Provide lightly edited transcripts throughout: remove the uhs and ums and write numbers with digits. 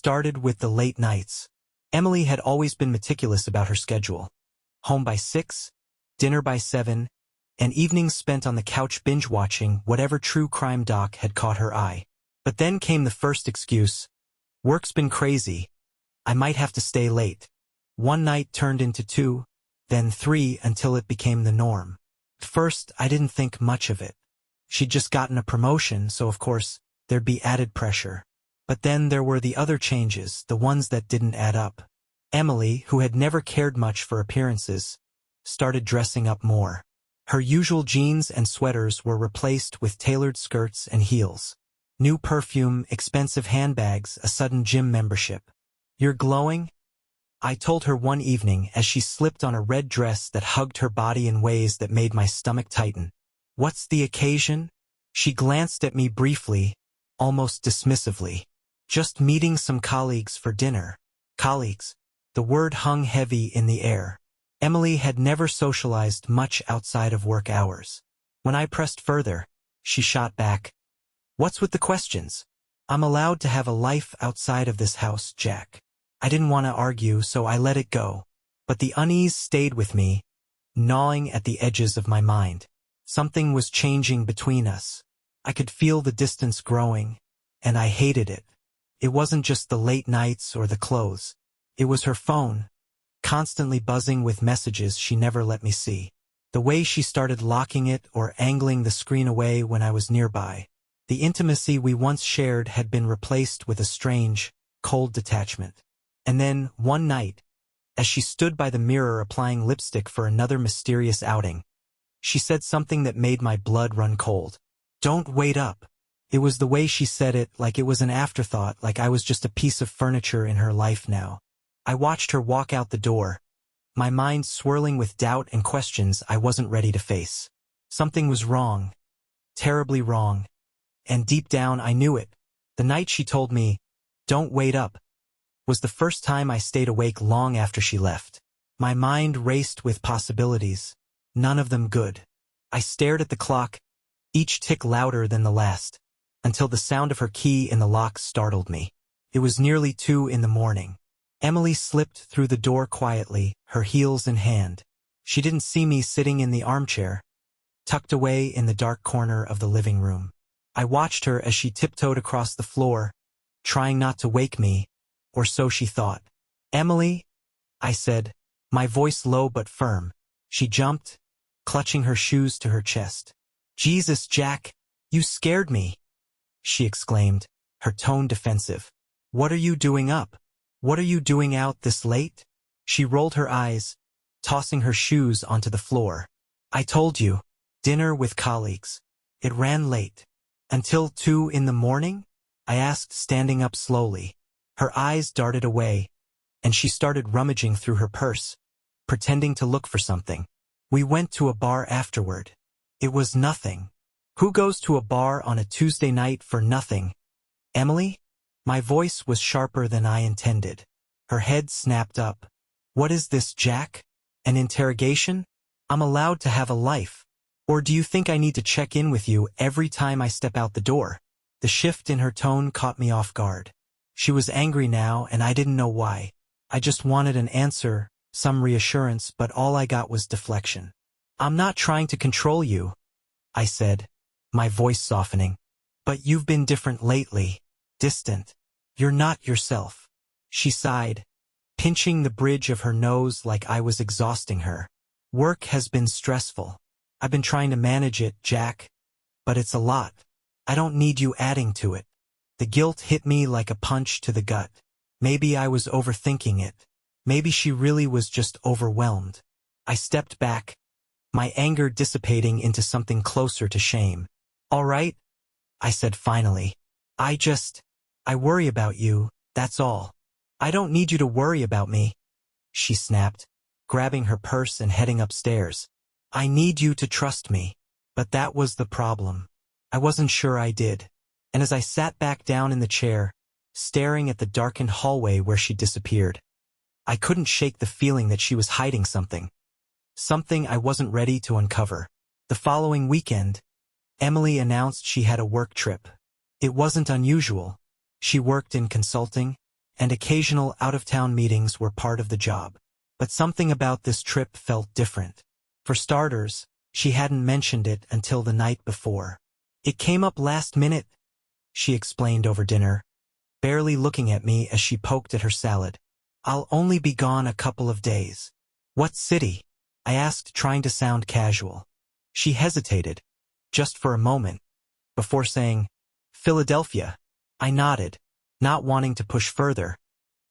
started with the late nights. Emily had always been meticulous about her schedule. Home by 6, dinner by 7, and evenings spent on the couch binge-watching whatever true crime doc had caught her eye. But then came the first excuse. Work's been crazy. I might have to stay late. One night turned into 2, then 3 until it became the norm. At first, I didn't think much of it. She'd just gotten a promotion, so of course, there'd be added pressure. But then there were the other changes, the ones that didn't add up. Emily, who had never cared much for appearances, started dressing up more. Her usual jeans and sweaters were replaced with tailored skirts and heels. New perfume, expensive handbags, a sudden gym membership. "You're glowing?" I told her one evening as she slipped on a red dress that hugged her body in ways that made my stomach tighten. "What's the occasion?" She glanced at me briefly, almost dismissively. "Just meeting some colleagues for dinner." Colleagues. The word hung heavy in the air. Emily had never socialized much outside of work hours. When I pressed further, she shot back. "What's with the questions? I'm allowed to have a life outside of this house, Jack." I didn't want to argue, so I let it go. But the unease stayed with me, gnawing at the edges of my mind. Something was changing between us. I could feel the distance growing, and I hated it. It wasn't just the late nights or the clothes. It was her phone, constantly buzzing with messages she never let me see. The way she started locking it or angling the screen away when I was nearby. The intimacy we once shared had been replaced with a strange, cold detachment. And then, one night, as she stood by the mirror applying lipstick for another mysterious outing, she said something that made my blood run cold. "Don't wait up." It was the way she said it, like it was an afterthought, like I was just a piece of furniture in her life now. I watched her walk out the door, my mind swirling with doubt and questions I wasn't ready to face. Something was wrong. Terribly wrong. And deep down I knew it. The night she told me, "Don't wait up," was the first time I stayed awake long after she left. My mind raced with possibilities, none of them good. I stared at the clock, each tick louder than the last, until the sound of her key in the lock startled me. It was nearly 2 in the morning. Emily slipped through the door quietly, her heels in hand. She didn't see me sitting in the armchair, tucked away in the dark corner of the living room. I watched her as she tiptoed across the floor, trying not to wake me, or so she thought. "Emily," I said, my voice low but firm. She jumped, clutching her shoes to her chest. "Jesus, Jack, you scared me," she exclaimed, her tone defensive. "What are you doing up? What are you doing out this late?" She rolled her eyes, tossing her shoes onto the floor. "I told you, dinner with colleagues. It ran late." "Until 2 in the morning?" I asked, standing up slowly. Her eyes darted away, and she started rummaging through her purse, pretending to look for something. "We went to a bar afterward. It was nothing." "Who goes to a bar on a Tuesday night for nothing? Emily?" My voice was sharper than I intended. Her head snapped up. "What is this, Jack? An interrogation? I'm allowed to have a life. Or do you think I need to check in with you every time I step out the door?" The shift in her tone caught me off guard. She was angry now, and I didn't know why. I just wanted an answer, some reassurance, but all I got was deflection. "I'm not trying to control you," I said, my voice softening. "But you've been different lately. Distant. You're not yourself." She sighed, pinching the bridge of her nose like I was exhausting her. "Work has been stressful. I've been trying to manage it, Jack. But it's a lot. I don't need you adding to it." The guilt hit me like a punch to the gut. Maybe I was overthinking it. Maybe she really was just overwhelmed. I stepped back, my anger dissipating into something closer to shame. "All right," I said finally. I worry about you, that's all." "I don't need you to worry about me," she snapped, grabbing her purse and heading upstairs. "I need you to trust me." But that was the problem. I wasn't sure I did. And as I sat back down in the chair, staring at the darkened hallway where she disappeared, I couldn't shake the feeling that she was hiding something. Something I wasn't ready to uncover. The following weekend, Emily announced she had a work trip. It wasn't unusual. She worked in consulting, and occasional out-of-town meetings were part of the job. But something about this trip felt different. For starters, she hadn't mentioned it until the night before. "It came up last minute," she explained over dinner, barely looking at me as she poked at her salad. "I'll only be gone a couple of days." "What city?" I asked, trying to sound casual. She hesitated, just for a moment, before saying, "Philadelphia." I nodded, not wanting to push further,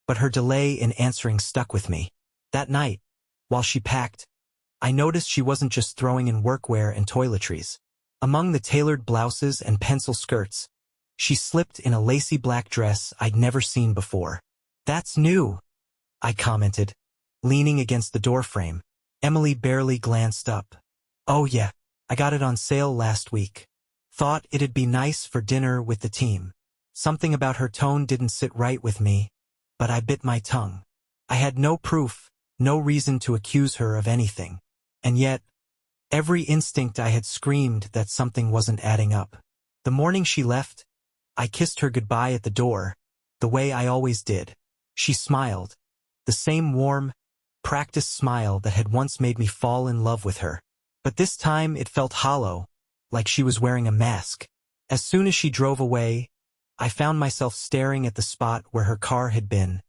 but her delay in answering stuck with me. That night, while she packed, I noticed she wasn't just throwing in workwear and toiletries. Among the tailored blouses and pencil skirts, she slipped in a lacy black dress I'd never seen before. "That's new," I commented, leaning against the doorframe. Emily barely glanced up. "Oh yeah, I got it on sale last week. Thought it'd be nice for dinner with the team." Something about her tone didn't sit right with me, but I bit my tongue. I had no proof, no reason to accuse her of anything. And yet, every instinct I had screamed that something wasn't adding up. The morning she left, I kissed her goodbye at the door, the way I always did. She smiled, the same warm, practiced smile that had once made me fall in love with her. But this time it felt hollow, like she was wearing a mask. As soon as she drove away, I found myself staring at the spot where her car had been,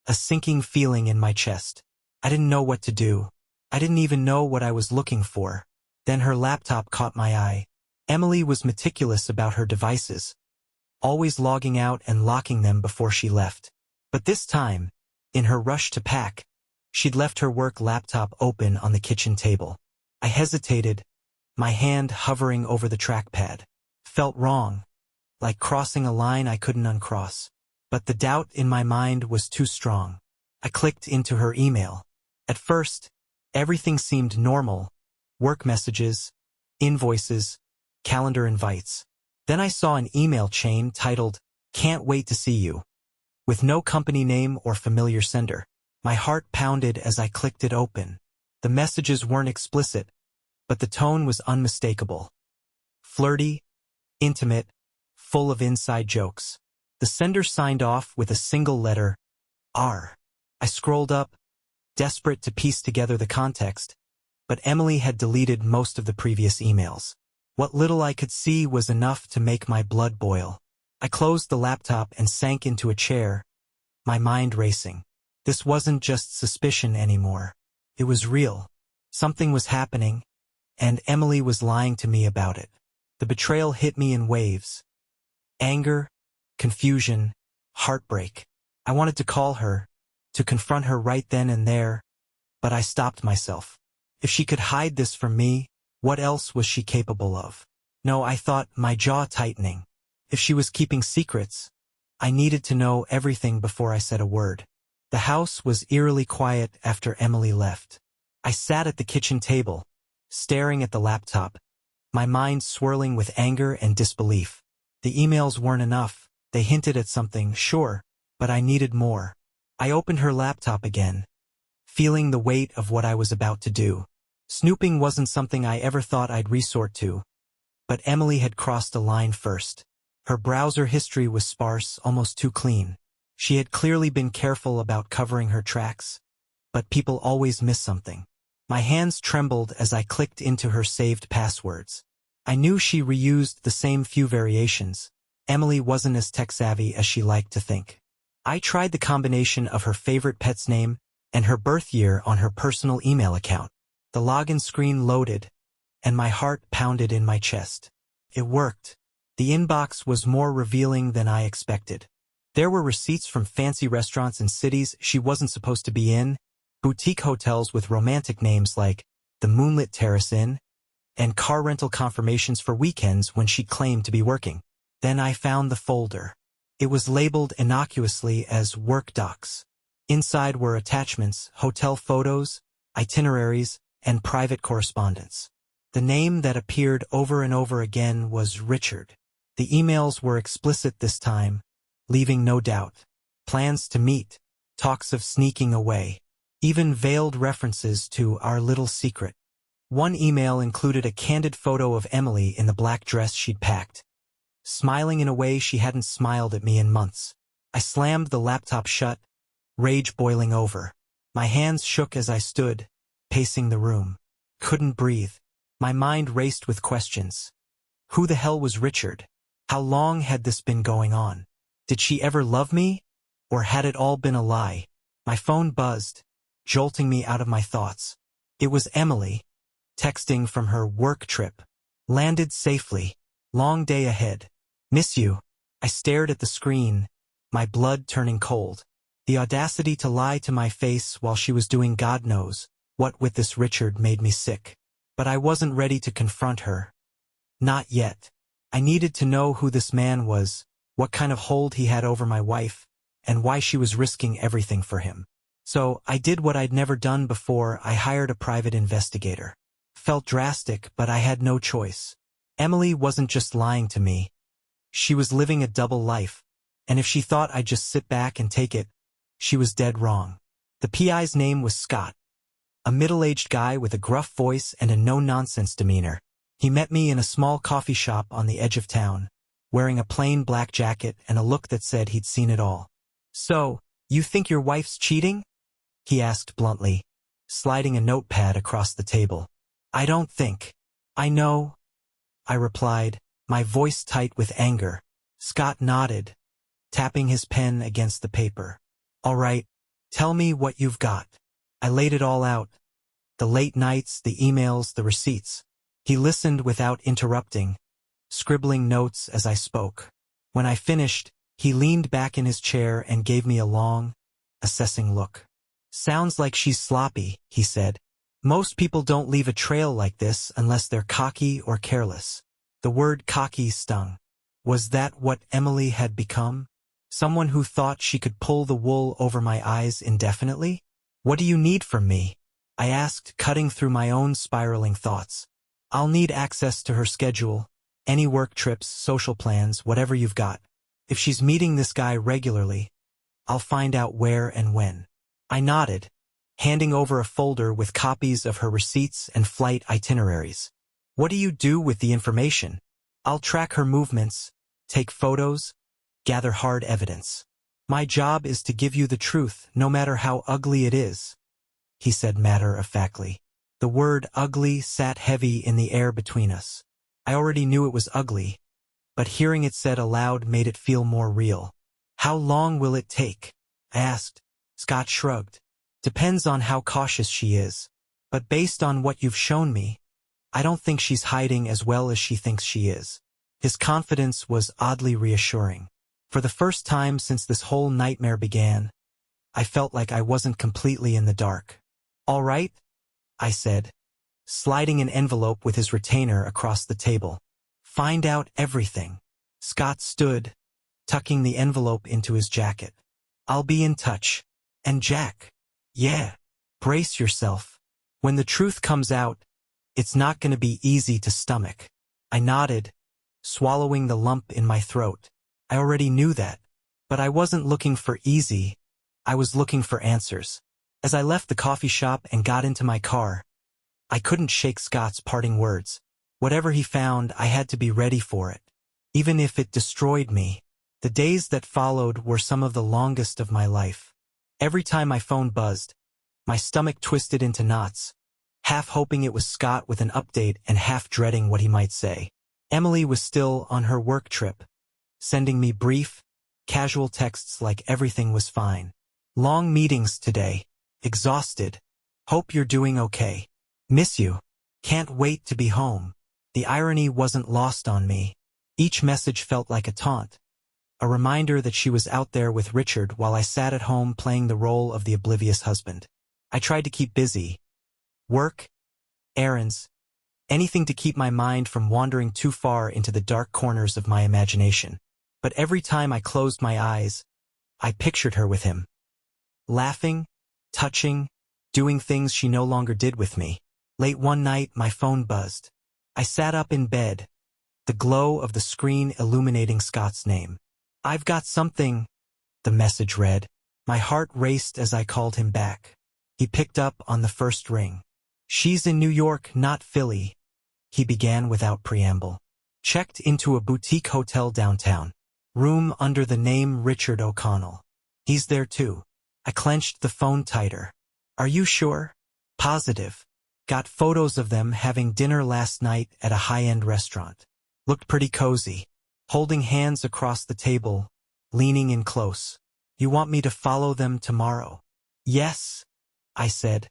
a sinking feeling in my chest. I didn't know what to do. I didn't even know what I was looking for. Then her laptop caught my eye. Emily was meticulous about her devices, always logging out and locking them before she left. But this time, in her rush to pack, she'd left her work laptop open on the kitchen table. I hesitated, my hand hovering over the trackpad. Felt wrong, like crossing a line I couldn't uncross. But the doubt in my mind was too strong. I clicked into her email. At first, everything seemed normal. Work messages, invoices, calendar invites. Then I saw an email chain titled, "Can't wait to see you," with no company name or familiar sender. My heart pounded as I clicked it open. The messages weren't explicit, but the tone was unmistakable. Flirty, intimate, full of inside jokes. The sender signed off with a single letter, R. I scrolled up, desperate to piece together the context, but Emily had deleted most of the previous emails. What little I could see was enough to make my blood boil. I closed the laptop and sank into a chair, my mind racing. This wasn't just suspicion anymore. It was real. Something was happening, and Emily was lying to me about it. The betrayal hit me in waves. Anger, confusion, heartbreak. I wanted to call her, to confront her right then and there, but I stopped myself. If she could hide this from me, what else was she capable of? No, I thought, my jaw tightening. If she was keeping secrets, I needed to know everything before I said a word. The house was eerily quiet after Emily left. I sat at the kitchen table, staring at the laptop, my mind swirling with anger and disbelief. The emails weren't enough. They hinted at something, sure, but I needed more. I opened her laptop again, feeling the weight of what I was about to do. Snooping wasn't something I ever thought I'd resort to, but Emily had crossed a line first. Her browser history was sparse, almost too clean. She had clearly been careful about covering her tracks, but people always miss something. My hands trembled as I clicked into her saved passwords. I knew she reused the same few variations. Emily wasn't as tech-savvy as she liked to think. I tried the combination of her favorite pet's name and her birth year on her personal email account. The login screen loaded, and my heart pounded in my chest. It worked. The inbox was more revealing than I expected. There were receipts from fancy restaurants in cities she wasn't supposed to be in, boutique hotels with romantic names like the Moonlit Terrace Inn, and car rental confirmations for weekends when she claimed to be working. Then I found the folder. It was labeled innocuously as work docs. Inside were attachments, hotel photos, itineraries, and private correspondence. The name that appeared over and over again was Richard. The emails were explicit this time, leaving no doubt. Plans to meet, talks of sneaking away, even veiled references to our little secret. One email included a candid photo of Emily in the black dress she'd packed, smiling in a way she hadn't smiled at me in months. I slammed the laptop shut, rage boiling over. My hands shook as I stood, pacing the room. Couldn't breathe. My mind raced with questions. Who the hell was Richard? How long had this been going on? Did she ever love me? Or had it all been a lie? My phone buzzed, jolting me out of my thoughts. It was Emily, texting from her work trip. Landed safely. Long day ahead. Miss you. I stared at the screen, my blood turning cold. The audacity to lie to my face while she was doing God knows what with this Richard made me sick. But I wasn't ready to confront her. Not yet. I needed to know who this man was, what kind of hold he had over my wife, and why she was risking everything for him. So I did what I'd never done before. I hired a private investigator. Felt drastic, but I had no choice. Emily wasn't just lying to me. She was living a double life, and if she thought I'd just sit back and take it, she was dead wrong. The PI's name was Scott, a middle-aged guy with a gruff voice and a no-nonsense demeanor. He met me in a small coffee shop on the edge of town, wearing a plain black jacket and a look that said he'd seen it all. "So, you think your wife's cheating?" he asked bluntly, sliding a notepad across the table. "I don't think. I know," I replied, my voice tight with anger. Scott nodded, tapping his pen against the paper. "All right, tell me what you've got." I laid it all out. The late nights, the emails, the receipts. He listened without interrupting, scribbling notes as I spoke. When I finished, he leaned back in his chair and gave me a long, assessing look. "Sounds like she's sloppy," he said. "Most people don't leave a trail like this unless they're cocky or careless." The word cocky stung. Was that what Emily had become? Someone who thought she could pull the wool over my eyes indefinitely? "What do you need from me?" I asked, cutting through my own spiraling thoughts. "I'll need access to her schedule, any work trips, social plans, whatever you've got. If she's meeting this guy regularly, I'll find out where and when." I nodded, handing over a folder with copies of her receipts and flight itineraries. "What do you do with the information?" "I'll track her movements, take photos, gather hard evidence. My job is to give you the truth, no matter how ugly it is," he said matter-of-factly. The word ugly sat heavy in the air between us. I already knew it was ugly, but hearing it said aloud made it feel more real. "How long will it take?" I asked. Scott shrugged. "Depends on how cautious she is. But based on what you've shown me, I don't think she's hiding as well as she thinks she is." His confidence was oddly reassuring. For the first time since this whole nightmare began, I felt like I wasn't completely in the dark. "All right," I said, sliding an envelope with his retainer across the table. "Find out everything." Scott stood, tucking the envelope into his jacket. "I'll be in touch. And Jack, yeah, brace yourself. When the truth comes out, it's not going to be easy to stomach." I nodded, swallowing the lump in my throat. I already knew that, but I wasn't looking for easy. I was looking for answers. As I left the coffee shop and got into my car, I couldn't shake Scott's parting words. Whatever he found, I had to be ready for it, even if it destroyed me. The days that followed were some of the longest of my life. Every time my phone buzzed, my stomach twisted into knots, half hoping it was Scott with an update and half dreading what he might say. Emily was still on her work trip, sending me brief, casual texts like everything was fine. "Long meetings today. Exhausted. Hope you're doing okay. Miss you. Can't wait to be home." The irony wasn't lost on me. Each message felt like a taunt, a reminder that she was out there with Richard while I sat at home playing the role of the oblivious husband. I tried to keep busy. Work, errands, anything to keep my mind from wandering too far into the dark corners of my imagination. But every time I closed my eyes, I pictured her with him. Laughing, touching, doing things she no longer did with me. Late one night, my phone buzzed. I sat up in bed, the glow of the screen illuminating Scott's name. "I've got something," the message read. My heart raced as I called him back. He picked up on the first ring. "She's in New York, not Philly," he began without preamble. "Checked into a boutique hotel downtown. Room under the name Richard O'Connell. He's there too. I clenched the phone tighter. Are you sure? Positive. Got photos of them having dinner last night at a high-end restaurant. Looked pretty cozy. Holding hands across the table, leaning in close. You want me to follow them tomorrow? Yes, I said,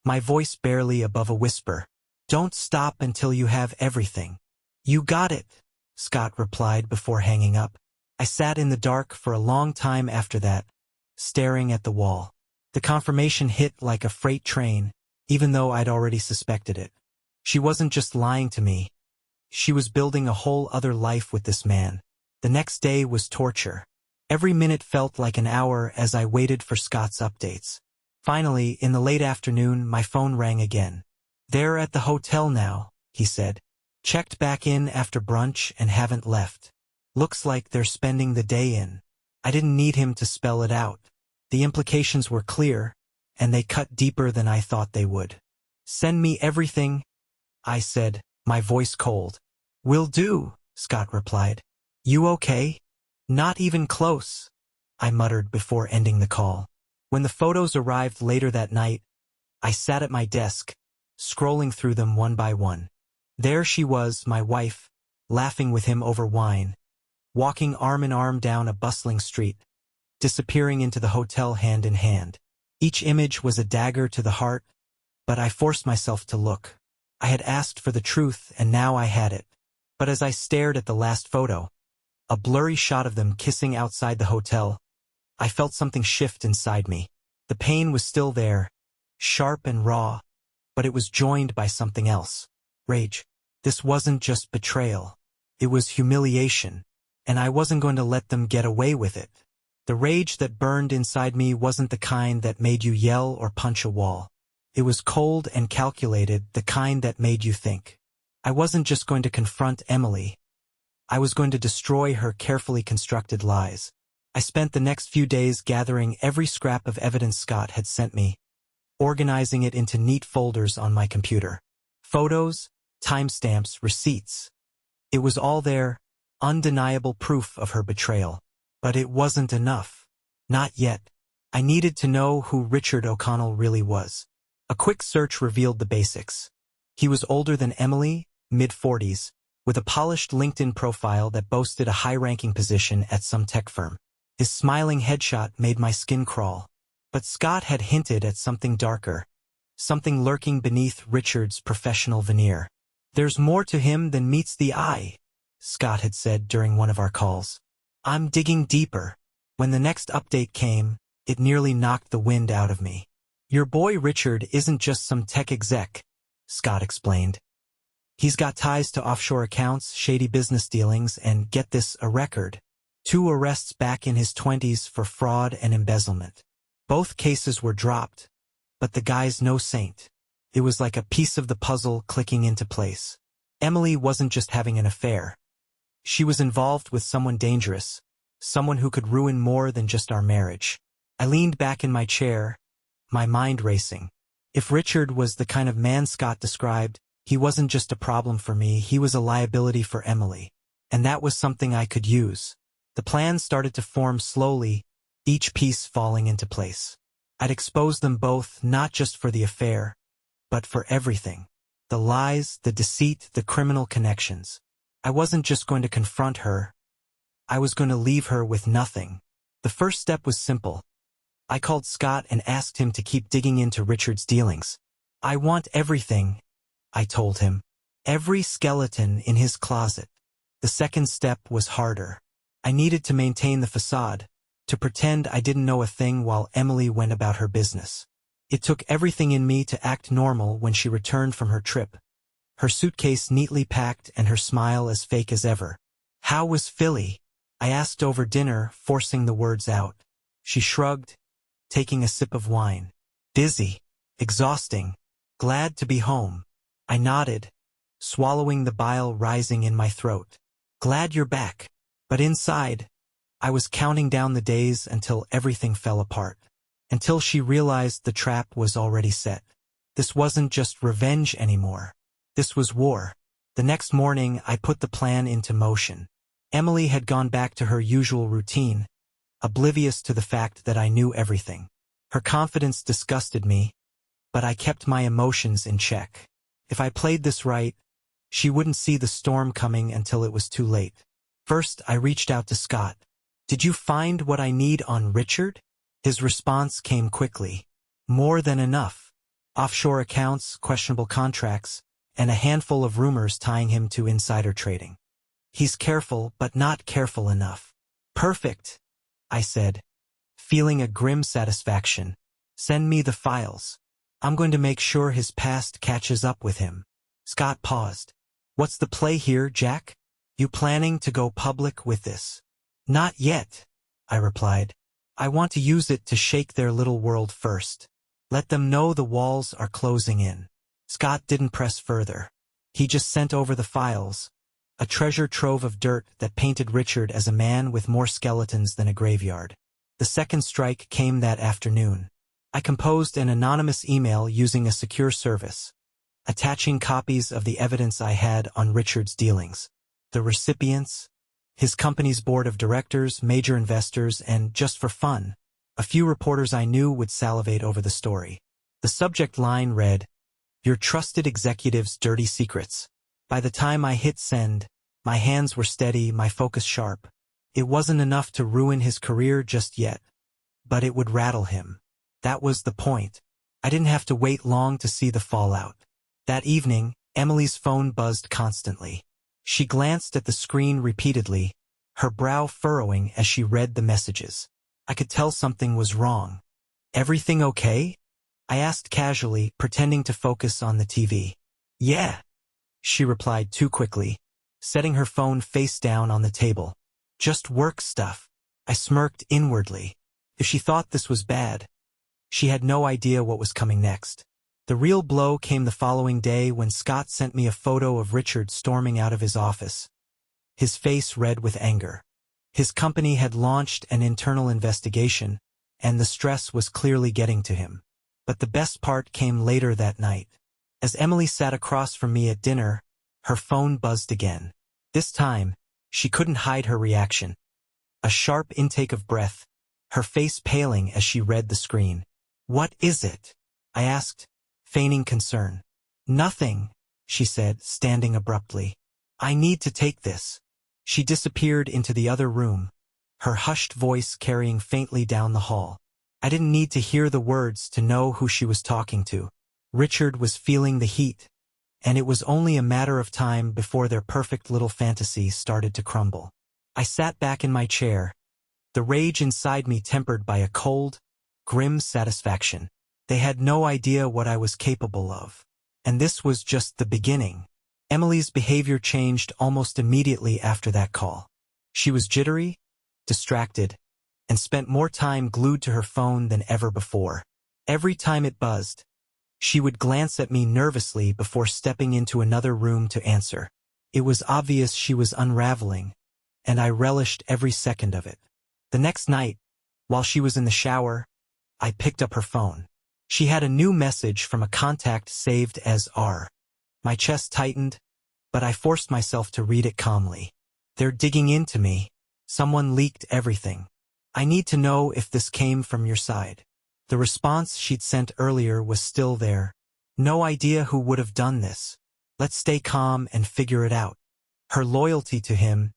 my voice barely above a whisper. Don't stop until you have everything. You got it, Scott replied before hanging up. I sat in the dark for a long time after that, staring at the wall. The confirmation hit like a freight train, even though I'd already suspected it. She wasn't just lying to me. She was building a whole other life with this man. The next day was torture. Every minute felt like an hour as I waited for Scott's updates. Finally, in the late afternoon, my phone rang again. They're at the hotel now, he said. Checked back in after brunch and haven't left. Looks like they're spending the day in. I didn't need him to spell it out. The implications were clear, and they cut deeper than I thought they would. Send me everything, I said, my voice cold. Will do, Scott replied. You okay? Not even close, I muttered before ending the call. When the photos arrived later that night, I sat at my desk, scrolling through them one by one. There she was, my wife, laughing with him over wine, walking arm in arm down a bustling street, disappearing into the hotel hand in hand. Each image was a dagger to the heart, but I forced myself to look. I had asked for the truth, and now I had it. But as I stared at the last photo, a blurry shot of them kissing outside the hotel, I felt something shift inside me. The pain was still there, sharp and raw, but it was joined by something else. Rage. This wasn't just betrayal. It was humiliation, and I wasn't going to let them get away with it. The rage that burned inside me wasn't the kind that made you yell or punch a wall. It was cold and calculated, the kind that made you think. I wasn't just going to confront Emily. I was going to destroy her carefully constructed lies. I spent the next few days gathering every scrap of evidence Scott had sent me, organizing it into neat folders on my computer. Photos, timestamps, receipts. It was all there, undeniable proof of her betrayal. But it wasn't enough. Not yet. I needed to know who Richard O'Connell really was. A quick search revealed the basics. He was older than Emily, mid-40s, with a polished LinkedIn profile that boasted a high-ranking position at some tech firm. His smiling headshot made my skin crawl. But Scott had hinted at something darker, something lurking beneath Richard's professional veneer. There's more to him than meets the eye, Scott had said during one of our calls. I'm digging deeper. When the next update came, it nearly knocked the wind out of me. Your boy Richard isn't just some tech exec, Scott explained. He's got ties to offshore accounts, shady business dealings, and, get this, a record. 2 arrests back in his 20s for fraud and embezzlement. Both cases were dropped, but the guy's no saint. It was like a piece of the puzzle clicking into place. Emily wasn't just having an affair. She was involved with someone dangerous, someone who could ruin more than just our marriage. I leaned back in my chair, my mind racing. If Richard was the kind of man Scott described, he wasn't just a problem for me, he was a liability for Emily. And that was something I could use. The plan started to form slowly, each piece falling into place. I'd expose them both, not just for the affair, but for everything. The lies, the deceit, the criminal connections. I wasn't just going to confront her. I was going to leave her with nothing. The first step was simple. I called Scott and asked him to keep digging into Richard's dealings. I want everything, I told him. Every skeleton in his closet. The second step was harder. I needed to maintain the facade, to pretend I didn't know a thing while Emily went about her business. It took everything in me to act normal when she returned from her trip, her suitcase neatly packed and her smile as fake as ever. How was Philly? I asked over dinner, forcing the words out. She shrugged, taking a sip of wine. Busy, exhausting, glad to be home. I nodded, swallowing the bile rising in my throat. Glad you're back. But inside, I was counting down the days until everything fell apart. Until she realized the trap was already set. This wasn't just revenge anymore. This was war. The next morning, I put the plan into motion. Emily had gone back to her usual routine, oblivious to the fact that I knew everything. Her confidence disgusted me, but I kept my emotions in check. If I played this right, she wouldn't see the storm coming until it was too late. First, I reached out to Scott. "Did you find what I need on Richard?" His response came quickly. "More than enough. Offshore accounts, questionable contracts, and a handful of rumors tying him to insider trading. He's careful, but not careful enough." "Perfect," I said, feeling a grim satisfaction. "Send me the files. I'm going to make sure his past catches up with him." Scott paused. "What's the play here, Jack? You planning to go public with this?" "Not yet," I replied. "I want to use it to shake their little world first. Let them know the walls are closing in." Scott didn't press further. He just sent over the files, a treasure trove of dirt that painted Richard as a man with more skeletons than a graveyard. The second strike came that afternoon. I composed an anonymous email using a secure service, attaching copies of the evidence I had on Richard's dealings. The recipients, his company's board of directors, major investors, and, just for fun, a few reporters I knew would salivate over the story. The subject line read, "Your trusted executive's dirty secrets." By the time I hit send, my hands were steady, my focus sharp. It wasn't enough to ruin his career just yet, but it would rattle him. That was the point. I didn't have to wait long to see the fallout. That evening, Emily's phone buzzed constantly. She glanced at the screen repeatedly, her brow furrowing as she read the messages. I could tell something was wrong. "Everything okay?" I asked casually, pretending to focus on the TV. "Yeah," she replied too quickly, setting her phone face down on the table. "Just work stuff." I smirked inwardly. If she thought this was bad, she had no idea what was coming next. The real blow came the following day when Scott sent me a photo of Richard storming out of his office, his face red with anger. His company had launched an internal investigation, and the stress was clearly getting to him. But the best part came later that night. As Emily sat across from me at dinner, her phone buzzed again. This time, she couldn't hide her reaction. A sharp intake of breath, her face paling as she read the screen. "What is it?" I asked, feigning concern. "Nothing," she said, standing abruptly. "I need to take this." She disappeared into the other room, her hushed voice carrying faintly down the hall. I didn't need to hear the words to know who she was talking to. Richard was feeling the heat, and it was only a matter of time before their perfect little fantasy started to crumble. I sat back in my chair, the rage inside me tempered by a cold, grim satisfaction. They had no idea what I was capable of. And this was just the beginning. Emily's behavior changed almost immediately after that call. She was jittery, distracted, and spent more time glued to her phone than ever before. Every time it buzzed, she would glance at me nervously before stepping into another room to answer. It was obvious she was unraveling, and I relished every second of it. The next night, while she was in the shower, I picked up her phone. She had a new message from a contact saved as R. My chest tightened, but I forced myself to read it calmly. "They're digging into me. Someone leaked everything. I need to know if this came from your side." The response she'd sent earlier was still there. "No idea who would have done this. Let's stay calm and figure it out." Her loyalty to him,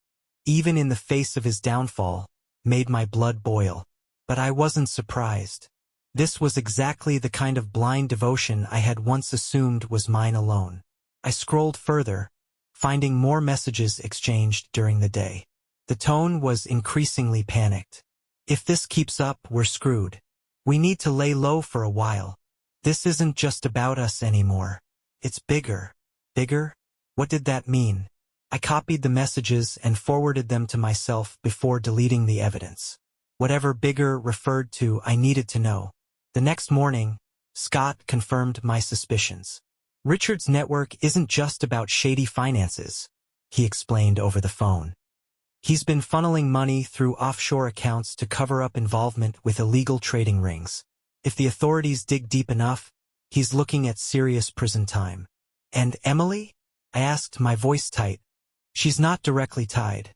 even in the face of his downfall, made my blood boil. But I wasn't surprised. This was exactly the kind of blind devotion I had once assumed was mine alone. I scrolled further, finding more messages exchanged during the day. The tone was increasingly panicked. "If this keeps up, we're screwed. We need to lay low for a while. This isn't just about us anymore. It's bigger." Bigger? What did that mean? I copied the messages and forwarded them to myself before deleting the evidence. Whatever bigger referred to, I needed to know. The next morning, Scott confirmed my suspicions. "Richard's network isn't just about shady finances," he explained over the phone. "He's been funneling money through offshore accounts to cover up involvement with illegal trading rings. If the authorities dig deep enough, he's looking at serious prison time." "And Emily?" I asked, my voice tight. "She's not directly tied,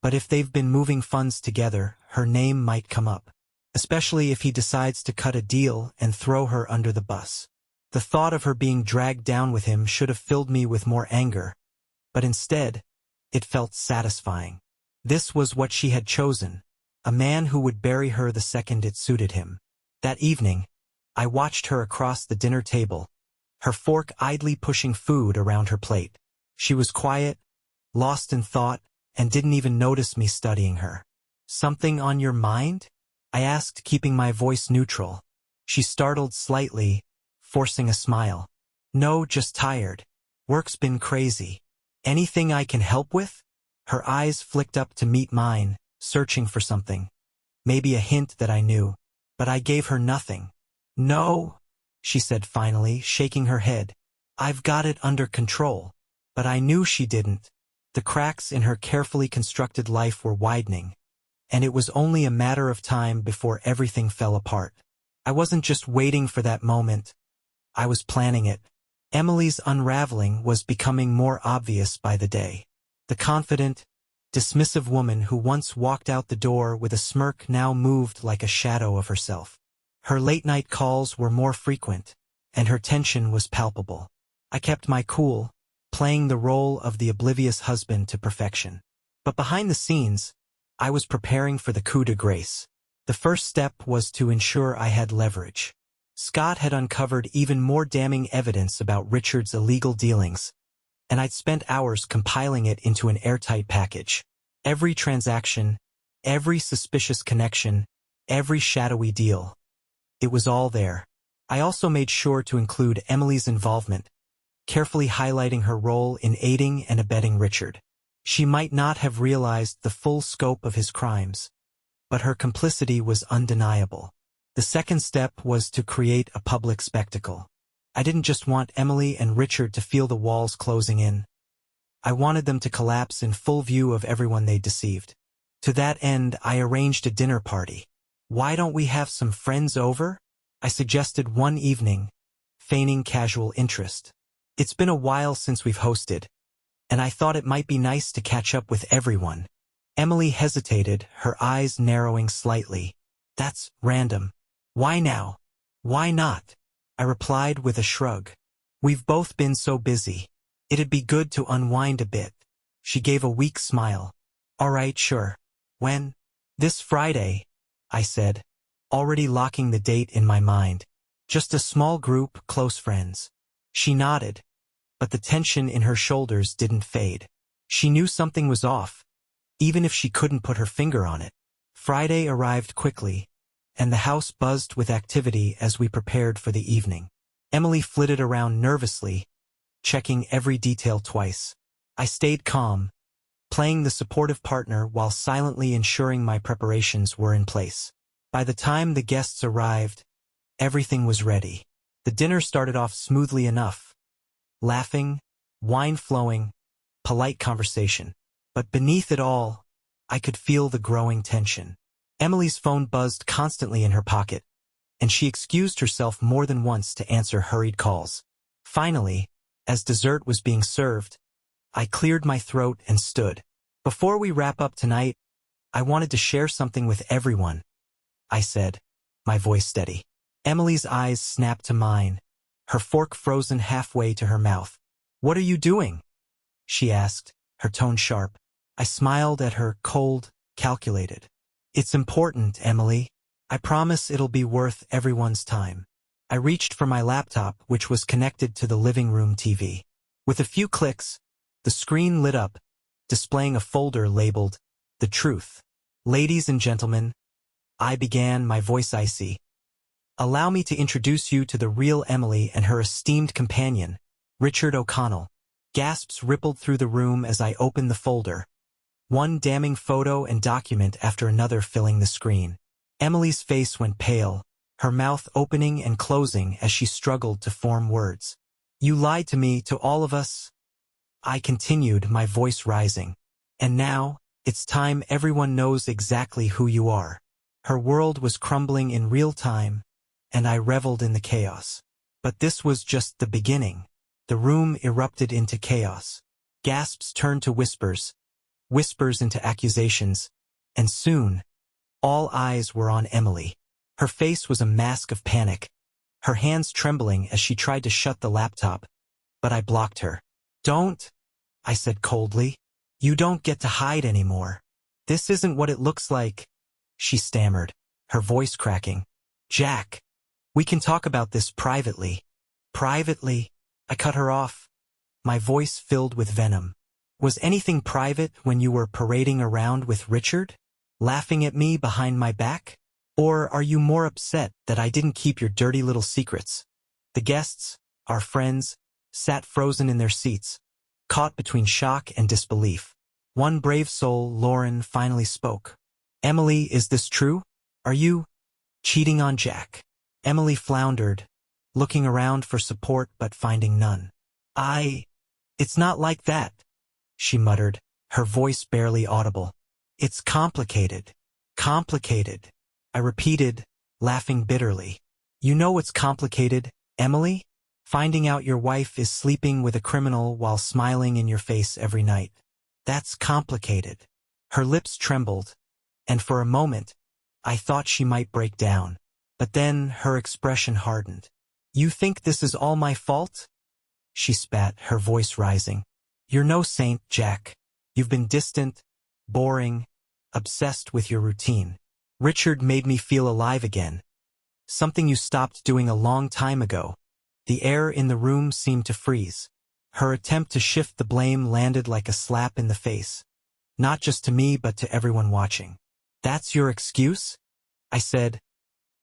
But if they've been moving funds together, her name might come up. Especially if he decides to cut a deal and throw her under the bus. The thought of her being dragged down with him should have filled me with more anger, but instead, it felt satisfying. This was what she had chosen, a man who would bury her the second it suited him. That evening, I watched her across the dinner table, her fork idly pushing food around her plate. She was quiet, lost in thought, and didn't even notice me studying her. "Something on your mind?" I asked, keeping my voice neutral. She startled slightly, forcing a smile. "No, just tired. Work's been crazy. Anything I can help with?" Her eyes flicked up to meet mine, searching for something. Maybe a hint that I knew. But I gave her nothing. "No," she said finally, shaking her head. "I've got it under control." But I knew she didn't. The cracks in her carefully constructed life were widening, and it was only a matter of time before everything fell apart. I wasn't just waiting for that moment. I was planning it. Emily's unraveling was becoming more obvious by the day. The confident, dismissive woman who once walked out the door with a smirk now moved like a shadow of herself. Her late-night calls were more frequent, and her tension was palpable. I kept my cool, playing the role of the oblivious husband to perfection. But behind the scenes, I was preparing for the coup de grace. The first step was to ensure I had leverage. Scott had uncovered even more damning evidence about Richard's illegal dealings, and I'd spent hours compiling it into an airtight package. Every transaction, every suspicious connection, every shadowy deal. It was all there. I also made sure to include Emily's involvement, carefully highlighting her role in aiding and abetting Richard. She might not have realized the full scope of his crimes, but her complicity was undeniable. The second step was to create a public spectacle. I didn't just want Emily and Richard to feel the walls closing in. I wanted them to collapse in full view of everyone they'd deceived. To that end, I arranged a dinner party. "Why don't we have some friends over?" I suggested one evening, feigning casual interest. "It's been a while since we've hosted, and I thought it might be nice to catch up with everyone." Emily hesitated, her eyes narrowing slightly. "That's random. Why now? Why not?" I replied with a shrug. "We've both been so busy. It'd be good to unwind a bit." She gave a weak smile. "All right, sure. When?" "This Friday," I said, already locking the date in my mind. "Just a small group, close friends." She nodded, but the tension in her shoulders didn't fade. She knew something was off, even if she couldn't put her finger on it. Friday arrived quickly, and the house buzzed with activity as we prepared for the evening. Emily flitted around nervously, checking every detail twice. I stayed calm, playing the supportive partner while silently ensuring my preparations were in place. By the time the guests arrived, everything was ready. The dinner started off smoothly enough. Laughing, wine flowing, polite conversation. But beneath it all, I could feel the growing tension. Emily's phone buzzed constantly in her pocket, and she excused herself more than once to answer hurried calls. Finally, as dessert was being served, I cleared my throat and stood. "Before we wrap up tonight, I wanted to share something with everyone," I said, my voice steady. Emily's eyes snapped to mine, her fork frozen halfway to her mouth. "What are you doing?" she asked, her tone sharp. I smiled at her, cold, calculated. "It's important, Emily. I promise it'll be worth everyone's time." I reached for my laptop, which was connected to the living room TV. With a few clicks, the screen lit up, displaying a folder labeled, "The Truth." "Ladies and gentlemen," I began, my voice icy, "allow me to introduce you to the real Emily and her esteemed companion, Richard O'Connell." Gasps rippled through the room as I opened the folder, one damning photo and document after another filling the screen. Emily's face went pale, her mouth opening and closing as she struggled to form words. "You lied to me, to all of us," I continued, my voice rising. "And now, it's time everyone knows exactly who you are." Her world was crumbling in real time, and I reveled in the chaos. But this was just the beginning. The room erupted into chaos. Gasps turned to whispers, whispers into accusations, and soon, all eyes were on Emily. Her face was a mask of panic, her hands trembling as she tried to shut the laptop, but I blocked her. "Don't," I said coldly. "You don't get to hide anymore. This isn't what it looks like," she stammered, her voice cracking. "Jack, we can talk about this privately." "Privately?" I cut her off, my voice filled with venom. "Was anything private when you were parading around with Richard, laughing at me behind my back? Or are you more upset that I didn't keep your dirty little secrets?" The guests, our friends, sat frozen in their seats, caught between shock and disbelief. One brave soul, Lauren, finally spoke. "Emily, is this true? Are you cheating on Jack?" Emily floundered, looking around for support but finding none. It's not like that," she muttered, her voice barely audible. "It's complicated." "Complicated," I repeated, laughing bitterly. "You know what's complicated, Emily? Finding out your wife is sleeping with a criminal while smiling in your face every night. That's complicated." Her lips trembled, and for a moment, I thought she might break down. But then her expression hardened. "You think this is all my fault?" she spat, her voice rising. "You're no saint, Jack. You've been distant, boring, obsessed with your routine. Richard made me feel alive again. Something you stopped doing a long time ago." The air in the room seemed to freeze. Her attempt to shift the blame landed like a slap in the face. Not just to me but to everyone watching. "That's your excuse?" I said,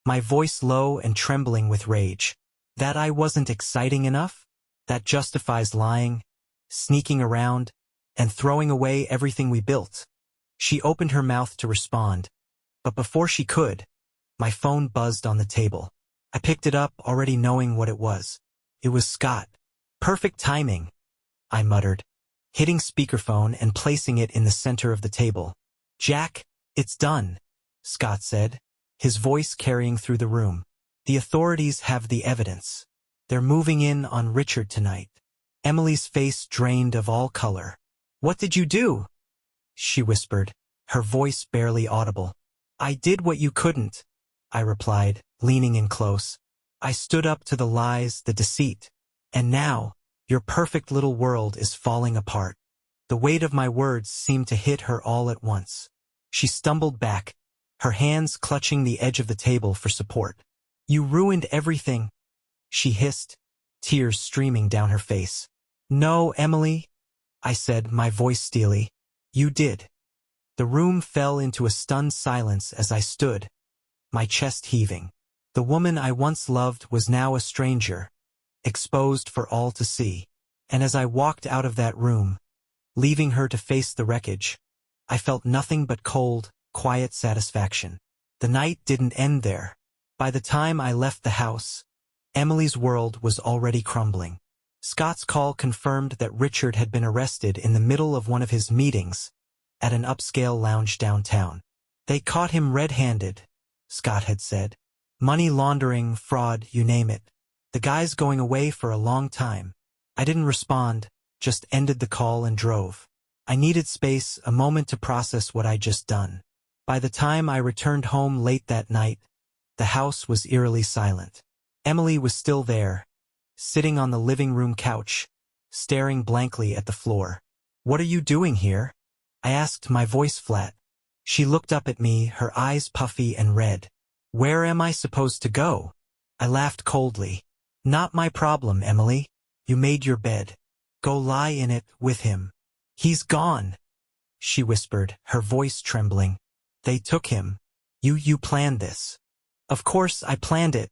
my voice low and trembling with rage. "That I wasn't exciting enough? That justifies lying, sneaking around, and throwing away everything we built?" She opened her mouth to respond, but before she could, my phone buzzed on the table. I picked it up, already knowing what it was. It was Scott. "Perfect timing," I muttered, hitting speakerphone and placing it in the center of the table. "Jack, it's done," Scott said, his voice carrying through the room. "The authorities have the evidence. They're moving in on Richard tonight." Emily's face drained of all color. "What did you do?" she whispered, her voice barely audible. "I did what you couldn't," I replied, leaning in close. "I stood up to the lies, the deceit. And now, your perfect little world is falling apart." The weight of my words seemed to hit her all at once. She stumbled back, her hands clutching the edge of the table for support. "You ruined everything," she hissed, tears streaming down her face. "No, Emily," I said, my voice steely. "You did." The room fell into a stunned silence as I stood, my chest heaving. The woman I once loved was now a stranger, exposed for all to see. And as I walked out of that room, leaving her to face the wreckage, I felt nothing but cold, quiet satisfaction. The night didn't end there. By the time I left the house, Emily's world was already crumbling. Scott's call confirmed that Richard had been arrested in the middle of one of his meetings at an upscale lounge downtown. "They caught him red-handed," Scott had said. "Money laundering, fraud, you name it. The guy's going away for a long time." I didn't respond, just ended the call and drove. I needed space, a moment to process what I'd just done. By the time I returned home late that night, the house was eerily silent. Emily was still there, sitting on the living room couch, staring blankly at the floor. "What are you doing here?" I asked, my voice flat. She looked up at me, her eyes puffy and red. "Where am I supposed to go?" I laughed coldly. "Not my problem, Emily. You made your bed. Go lie in it with him." "He's gone," she whispered, her voice trembling. "They took him. You planned this." "Of course I planned it,"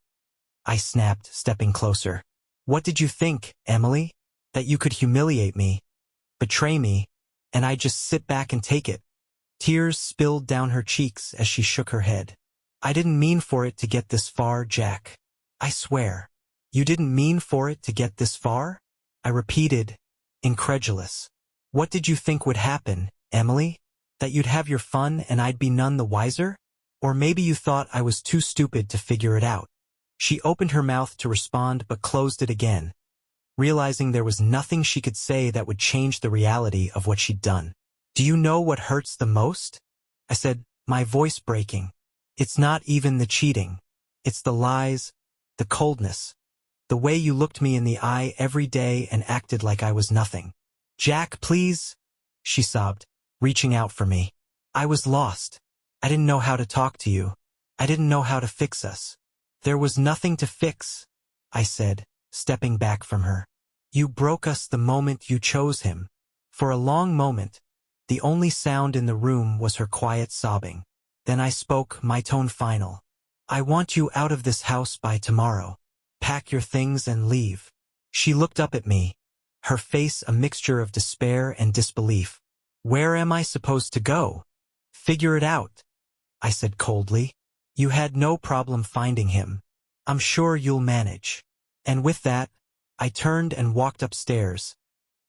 I snapped, stepping closer. "What did you think, Emily? That you could humiliate me, betray me, and I'd just sit back and take it?" Tears spilled down her cheeks as she shook her head. "I didn't mean for it to get this far, Jack. I swear." "You didn't mean for it to get this far?" I repeated, incredulous. "What did you think would happen, Emily? That you'd have your fun and I'd be none the wiser? Or maybe you thought I was too stupid to figure it out?" She opened her mouth to respond but closed it again, realizing there was nothing she could say that would change the reality of what she'd done. Do you know what hurts the most? I said, my voice breaking. It's not even the cheating. It's the lies, the coldness, the way you looked me in the eye every day and acted like I was nothing. Jack, please, she sobbed, reaching out for me. I was lost. I didn't know how to talk to you. I didn't know how to fix us. There was nothing to fix, I said, stepping back from her. You broke us the moment you chose him. For a long moment, the only sound in the room was her quiet sobbing. Then I spoke, my tone final. I want you out of this house by tomorrow. Pack your things and leave. She looked up at me, her face a mixture of despair and disbelief. Where am I supposed to go? Figure it out, I said coldly. You had no problem finding him. I'm sure you'll manage. And with that, I turned and walked upstairs,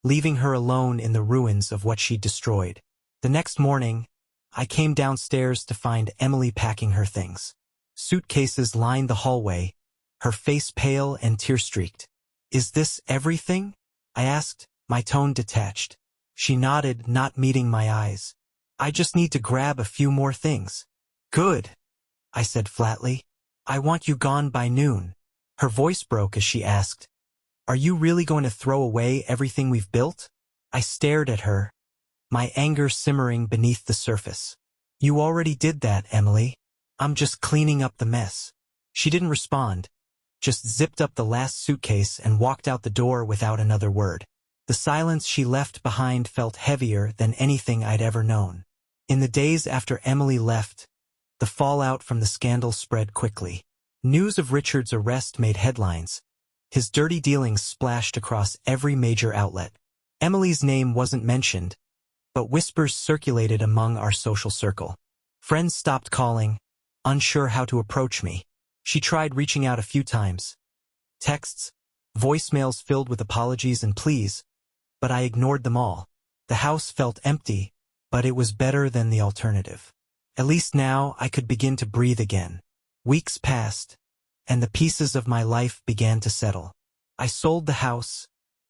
leaving her alone in the ruins of what she'd destroyed. The next morning, I came downstairs to find Emily packing her things. Suitcases lined the hallway, her face pale and tear-streaked. Is this everything? I asked, my tone detached. She nodded, not meeting my eyes. I just need to grab a few more things. Good, I said flatly. I want you gone by noon. Her voice broke as she asked, Are you really going to throw away everything we've built? I stared at her, my anger simmering beneath the surface. You already did that, Emily. I'm just cleaning up the mess. She didn't respond, just zipped up the last suitcase and walked out the door without another word. The silence she left behind felt heavier than anything I'd ever known. In the days after Emily left, the fallout from the scandal spread quickly. News of Richard's arrest made headlines. His dirty dealings splashed across every major outlet. Emily's name wasn't mentioned, but whispers circulated among our social circle. Friends stopped calling, unsure how to approach me. She tried reaching out a few times. Texts, voicemails filled with apologies and pleas, but I ignored them all. The house felt empty, but it was better than the alternative. At least now I could begin to breathe again. Weeks passed, and the pieces of my life began to settle. I sold the house,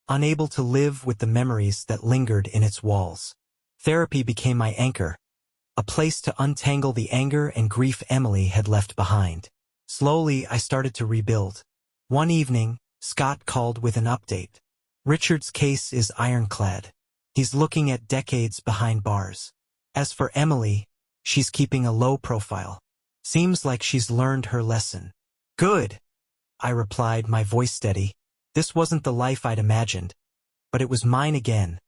unable to live with the memories that lingered in its walls. Therapy became my anchor, a place to untangle the anger and grief Emily had left behind. Slowly, I started to rebuild. One evening, Scott called with an update. Richard's case is ironclad. He's looking at decades behind bars. As for Emily, she's keeping a low profile. Seems like she's learned her lesson. Good, I replied, my voice steady. This wasn't the life I'd imagined, but it was mine again.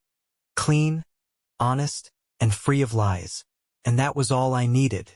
Clean, honest, and free of lies. And that was all I needed.